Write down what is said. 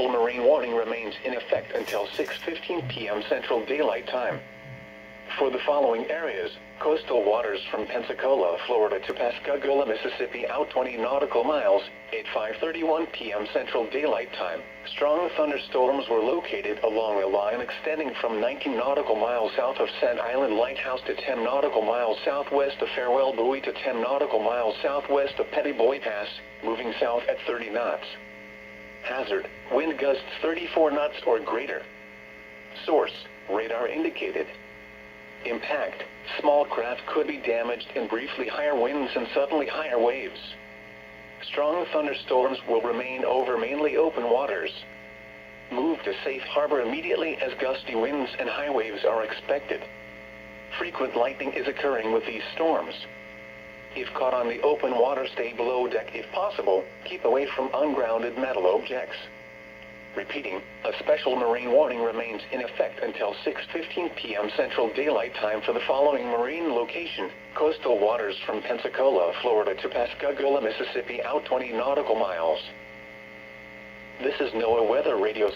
Marine warning remains in effect until 6:15 p.m. Central Daylight Time. For the following areas, coastal waters from Pensacola, Florida to Pascagoula, Mississippi out 20 nautical miles, at 5:31 p.m. Central Daylight Time. Strong thunderstorms were located along a line extending from 19 nautical miles south of Sand Island Lighthouse to 10 nautical miles southwest of Farewell Buoy to 10 nautical miles southwest of Petty Boy Pass, moving south at 30 knots. Hazard, wind gusts 34 knots or greater. Source, radar indicated. Impact, small craft could be damaged in briefly higher winds and suddenly higher waves. Strong thunderstorms will remain over mainly open waters. Move to safe harbor immediately as gusty winds and high waves are expected. Frequent lightning is occurring with these storms. If caught on the open water, stay below deck if possible. Keep away from ungrounded metal objects. Repeating, a special marine warning remains in effect until 6:15 p.m. Central Daylight Time for the following marine location: coastal waters from Pensacola, Florida to Pascagoula, Mississippi out 20 nautical miles. This is NOAA Weather Radio.